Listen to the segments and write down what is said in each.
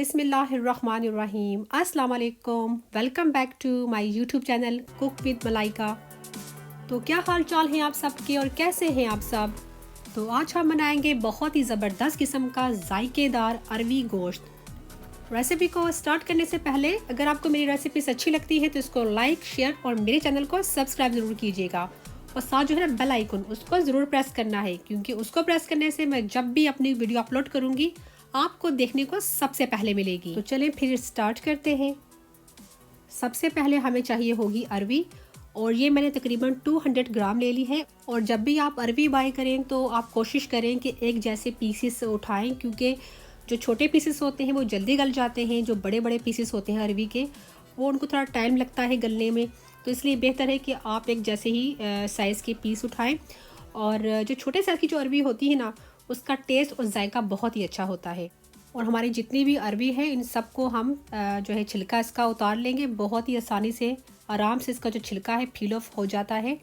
बिस्मिल्लाहिर्रहमानिर्रहीम। अस्सलाम वालेकुम। Welcome back to my YouTube channel cook with Malaika. तो क्या हाल चाल हैं आप सबके और कैसे हैं आप सब। तो आज हम बनाएंगे बहुत ही ज़बरदस्त किस्म का जायकेदार अरवी गोश्त। रेसिपी को स्टार्ट करने से पहले अगर आपको मेरी रेसिपीज अच्छी लगती है तो इसको लाइक शेयर और मेरे चैनल को सब्सक्राइब ज़रूर कीजिएगा और साथ जो है ना बेल आइकन उसको ज़रूर प्रेस करना है, क्योंकि उसको प्रेस करने से मैं जब भी अपनी वीडियो अपलोड करूँगी आपको देखने को सबसे पहले मिलेगी। तो चलें फिर स्टार्ट करते हैं। सबसे पहले हमें चाहिए होगी अरवी, और ये मैंने तकरीबन 200 ग्राम ले ली है। और जब भी आप अरवी बाय करें तो आप कोशिश करें कि एक जैसे पीसेस उठाएं, क्योंकि जो छोटे पीसेस होते हैं वो जल्दी गल जाते हैं, जो बड़े बड़े पीसेस होते हैं अरवी के वो उनको थोड़ा टाइम लगता है गलने में। तो इसलिए बेहतर है कि आप एक जैसे ही साइज़ के पीस उठाएं। और जो छोटे साइज़ की जो अरवी होती है ना, उसका टेस्ट और जायका बहुत ही अच्छा होता है। और हमारी जितनी भी अरवी है इन सबको हम जो है छिलका इसका उतार लेंगे। बहुत ही आसानी से आराम से इसका जो छिलका है पील ऑफ हो जाता है।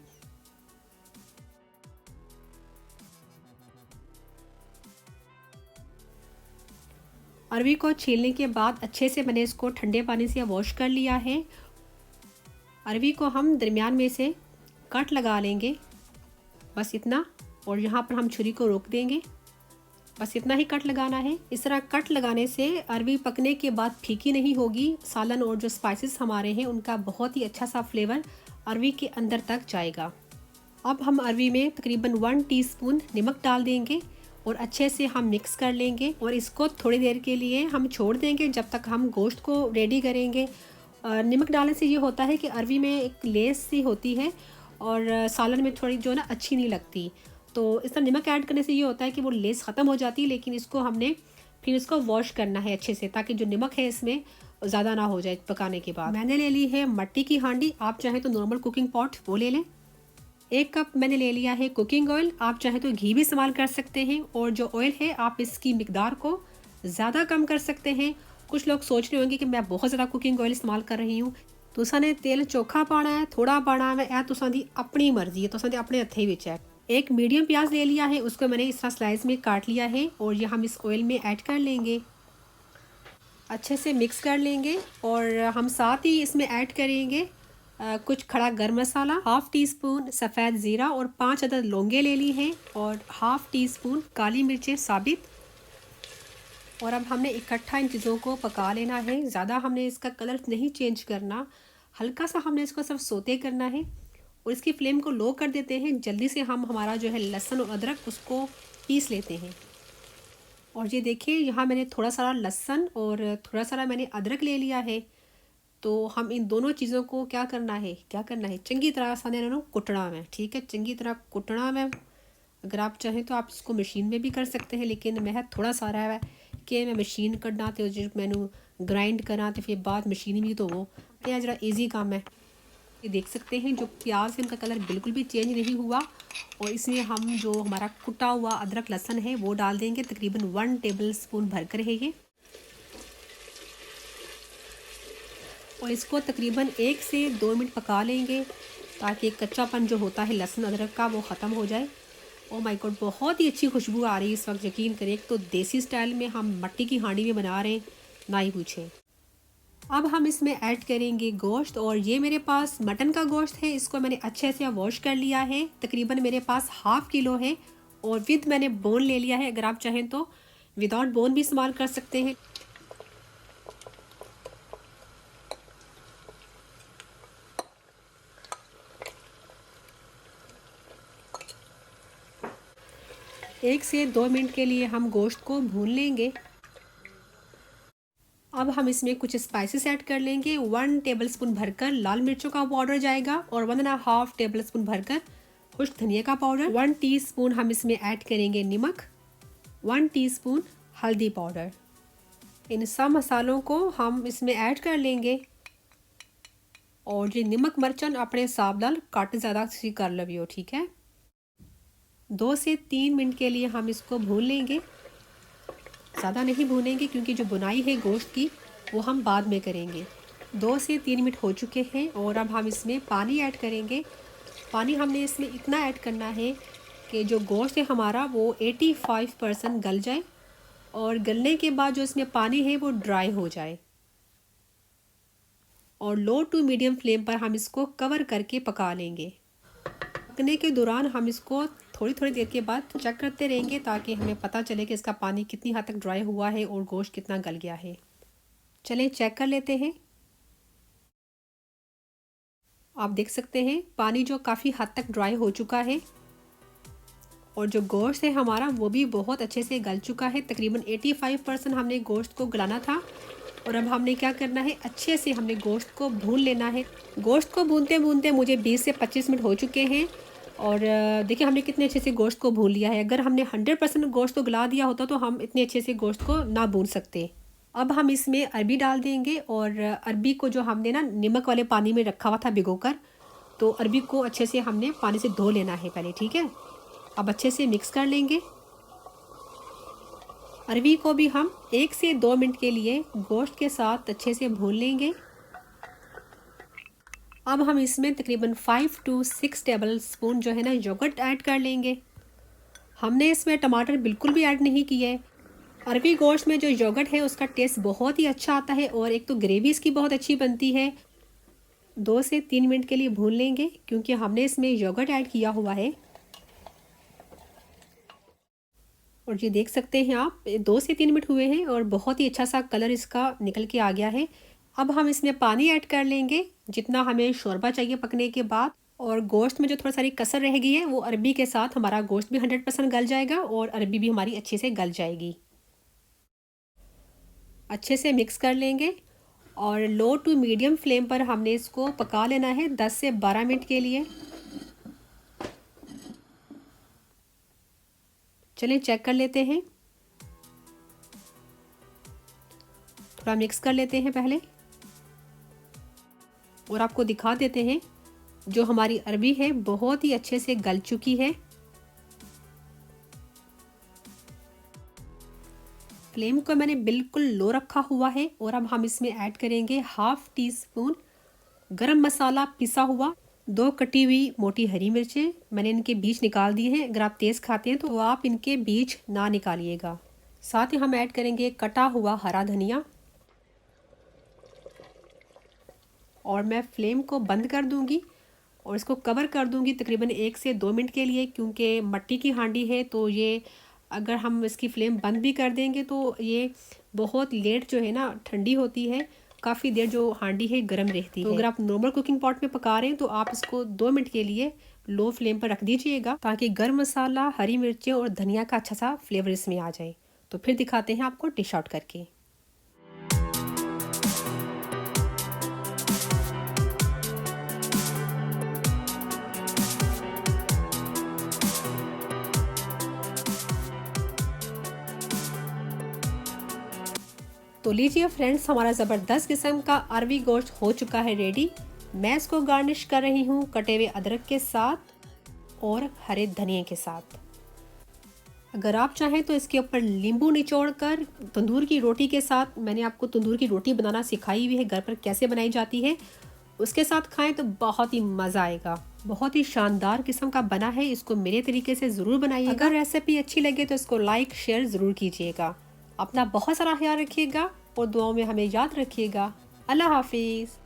अरवी को छीलने के बाद अच्छे से मैंने इसको ठंडे पानी से वॉश कर लिया है। अरवी को हम दरमियान में से कट लगा लेंगे, बस इतना। और यहाँ पर हम छुरी को रोक देंगे, बस इतना ही कट लगाना है। इस तरह कट लगाने से अरवी पकने के बाद फीकी नहीं होगी। सालन और जो स्पाइसेस हमारे हैं उनका बहुत ही अच्छा सा फ्लेवर अरवी के अंदर तक जाएगा। अब हम अरवी में तकरीबन 1 टीस्पून नमक डाल देंगे और अच्छे से हम मिक्स कर लेंगे। और इसको थोड़ी देर के लिए हम छोड़ देंगे जब तक हम गोश्त को रेडी करेंगे। नमक डालने से ये होता है कि अरवी में एक लेस सी होती है और सालन में थोड़ी जो ना अच्छी नहीं लगती। तो इस तरह नमक ऐड करने से ये होता है कि वो लेस ख़त्म हो जाती है। लेकिन इसको हमने फिर इसको वॉश करना है अच्छे से, ताकि जो नमक है इसमें ज़्यादा ना हो जाए पकाने के बाद। मैंने ले ली है मट्टी की हांडी, आप चाहें तो नॉर्मल कुकिंग पॉट वो ले लें। 1 कप मैंने ले लिया है कुकिंग ऑयल, आप चाहें तो घी भी इस्तेमाल कर सकते हैं। और जो ऑयल है आप इसकी मिकदार को ज़्यादा कम कर सकते हैं। कुछ लोग सोच रहे होंगे कि मैं बहुत ज़्यादा कुकिंग ऑयल इस्तेमाल कर रही हूँ। तुसा ने तेल चोखा पाना है थोड़ा पाना है, यह तुसा दी अपनी मर्जी है, तुसा दे अपने हथे विच है। एक मीडियम प्याज ले लिया है, उसको मैंने इस तरह स्लाइस में काट लिया है और ये हम इस ऑयल में ऐड कर लेंगे। अच्छे से मिक्स कर लेंगे और हम साथ ही इसमें ऐड करेंगे कुछ खड़ा गर्म मसाला, 1/2 टीस्पून सफ़ेद ज़ीरा और 5 अदद लौंगे ले ली हैं और 1/2 टीस्पून काली मिर्चें साबित। और अब हमने इकट्ठा इन चीज़ों को पका लेना है। ज़्यादा हमने इसका कलर नहीं चेंज करना, हल्का सा हमने इसको सिर्फ सोते करना है। और इसकी फ्लेम को लो कर देते हैं। जल्दी से हम हमारा जो है लहसुन और अदरक उसको पीस लेते हैं। और ये देखिए यहाँ मैंने थोड़ा सारा लहसुन और थोड़ा सारा मैंने अदरक ले लिया है। तो हम इन दोनों चीज़ों को क्या करना है चंगी तरह से इन्होंने कुटना है। ठीक है, चंगी तरह कुटना है। अगर आप चाहें तो आप इसको मशीन में भी कर सकते हैं, लेकिन मैं थोड़ा सारा है कि मैं मशीन करना तो जो मैनू ग्राइंड करा तो फिर बाद मशीन भी तो वो जरा ईजी काम है। ये देख सकते हैं जो प्याज है उनका कलर बिल्कुल भी चेंज नहीं हुआ। और इसमें हम जो हमारा कुटा हुआ अदरक लहसुन है वो डाल देंगे, तकरीबन 1 टेबलस्पून भरकर है ये। और इसको तकरीबन 1 से 2 मिनट पका लेंगे ताकि कच्चापन जो होता है लहसुन अदरक का वो ख़त्म हो जाए। ओ माय गॉड, बहुत ही अच्छी खुशबू आ रही है इस वक्त, यकीन करें। एक तो देसी स्टाइल में हम मट्टी की हांडी में बना रहे हैं, ना ही पूछें। अब हम इसमें ऐड करेंगे गोश्त, और ये मेरे पास मटन का गोश्त है। इसको मैंने अच्छे से वॉश कर लिया है, तकरीबन मेरे पास 1/2 किलो है। और विद मैंने बोन ले लिया है, अगर आप चाहें तो विदाउट बोन भी इस्तेमाल कर सकते हैं। एक से 2 मिनट के लिए हम गोश्त को भून लेंगे। अब हम इसमें कुछ स्पाइसेस ऐड कर लेंगे। 1 टेबलस्पून भरकर लाल मिर्चों का पाउडर जाएगा और 1.5 टेबलस्पून भरकर खुश्क धनिया का पाउडर। 1 टीस्पून हम इसमें ऐड करेंगे नमक, 1 टीस्पून हल्दी पाउडर। इन सब मसालों को हम इसमें ऐड कर लेंगे। और ये नमक मर्चन अपने हिसाब नाल घट ज़्यादा कर लवियो, ठीक है। 2 से 3 मिनट के लिए हम इसको भून लेंगे, ज़्यादा नहीं भूनेंगे क्योंकि जो बुनाई है गोश्त की वो हम बाद में करेंगे। 2 से 3 मिनट हो चुके हैं और अब हम इसमें पानी ऐड करेंगे। पानी हमने इसमें इतना ऐड करना है कि जो गोश्त है हमारा वो 85% गल जाए और गलने के बाद जो इसमें पानी है वो ड्राई हो जाए। और लो टू मीडियम फ्लेम पर हम इसको कवर करके पका लेंगे। पकने के दौरान हम इसको थोड़ी थोड़ी देर के बाद चेक करते रहेंगे ताकि हमें पता चले कि इसका पानी कितनी हद तक ड्राई हुआ है और गोश्त कितना गल गया है। चलें चेक कर लेते हैं। आप देख सकते हैं पानी जो काफ़ी हद तक ड्राई हो चुका है और जो गोश्त है हमारा वो भी बहुत अच्छे से गल चुका है। तकरीबन 85% हमने गोश्त को गलाना था। और अब हमने क्या करना है, अच्छे से हमने गोश्त को भून लेना है। गोश्त को भूनते भूनते मुझे 20 से 25 मिनट हो चुके हैं। और देखिए हमने कितने अच्छे से गोश्त को भून लिया है। अगर हमने 100% गोश्त को गला दिया होता तो हम इतने अच्छे से गोश्त को ना भून सकते। अब हम इसमें अरबी डाल देंगे और अरबी को जो हमने ना नमक वाले पानी में रखा हुआ था भिगोकर, तो अरबी को अच्छे से हमने पानी से धो लेना है पहले, ठीक है। अब अच्छे से मिक्स कर लेंगे। अरबी को भी हम 1 से 2 मिनट के लिए गोश्त के साथ अच्छे से भून लेंगे। अब हम इसमें तकरीबन 5 to 6 टेबल स्पून जो है ना योगर्ट ऐड कर लेंगे। हमने इसमें टमाटर बिल्कुल भी ऐड नहीं किए है। अरबी गोश्त में जो योगर्ट है उसका टेस्ट बहुत ही अच्छा आता है और एक तो ग्रेवी इसकी बहुत अच्छी बनती है। 2 से 3 मिनट के लिए भून लेंगे क्योंकि हमने इसमें योगर्ट ऐड किया हुआ है। और ये देख सकते हैं आप 2 से 3 मिनट हुए हैं और बहुत ही अच्छा सा कलर इसका निकल के आ गया है। अब हम इसमें पानी ऐड कर लेंगे जितना हमें शोरबा चाहिए पकने के बाद। और गोश्त में जो थोड़ा सारी कसर रह गई है वो अरबी के साथ हमारा गोश्त भी 100% गल जाएगा और अरबी भी हमारी अच्छे से गल जाएगी। अच्छे से मिक्स कर लेंगे और लो टू मीडियम फ्लेम पर हमने इसको पका लेना है 10 से 12 मिनट के लिए। चलिए चेक कर लेते हैं। थोड़ा मिक्स कर लेते हैं पहले और आपको दिखा देते हैं जो हमारी अरबी है बहुत ही अच्छे से गल चुकी है। फ्लेम को मैंने बिल्कुल लो रखा हुआ है। और अब हम इसमें ऐड करेंगे 1/2 टीस्पून गरम मसाला पिसा हुआ, 2 कटी हुई मोटी हरी मिर्चें, मैंने इनके बीज निकाल दिए हैं। अगर आप तेज़ खाते हैं तो आप इनके बीज ना निकालिएगा। साथ ही हम ऐड करेंगे कटा हुआ हरा धनिया। और मैं फ्लेम को बंद कर दूंगी और इसको कवर कर दूंगी तकरीबन 1 से 2 मिनट के लिए क्योंकि मट्टी की हांडी है तो ये अगर हम इसकी फ्लेम बंद भी कर देंगे तो ये बहुत लेट जो है ना ठंडी होती है, काफ़ी देर जो हांडी है गर्म रहती है। तो अगर आप नॉर्मल कुकिंग पॉट में पका रहे हैं तो आप इसको 2 मिनट के लिए लो फ्लेम पर रख दीजिएगा ताकि गर्म मसाला, हरी मिर्चें और धनिया का अच्छा सा फ्लेवर इसमें आ जाए। तो फिर दिखाते हैं आपको डिश आउट करके। तो लीजिए फ्रेंड्स, हमारा ज़बरदस्त किस्म का अरबी गोश्त हो चुका है रेडी। मैं इसको गार्निश कर रही हूँ कटे हुए अदरक के साथ और हरे धनिए के साथ। अगर आप चाहें तो इसके ऊपर नींबू निचोड़कर तंदूर की रोटी के साथ, मैंने आपको तंदूर की रोटी बनाना सिखाई हुई है घर पर कैसे बनाई जाती है, उसके साथ खाएं तो बहुत ही मज़ा आएगा। बहुत ही शानदार किस्म का बना है, इसको मेरे तरीके से ज़रूर बनाइएगा। अगर रेसिपी अच्छी लगे तो इसको लाइक शेयर ज़रूर कीजिएगा। अपना बहुत सारा ख्याल रखिएगा और दुआओं में हमें याद रखिएगा। अल्लाह हाफिज़।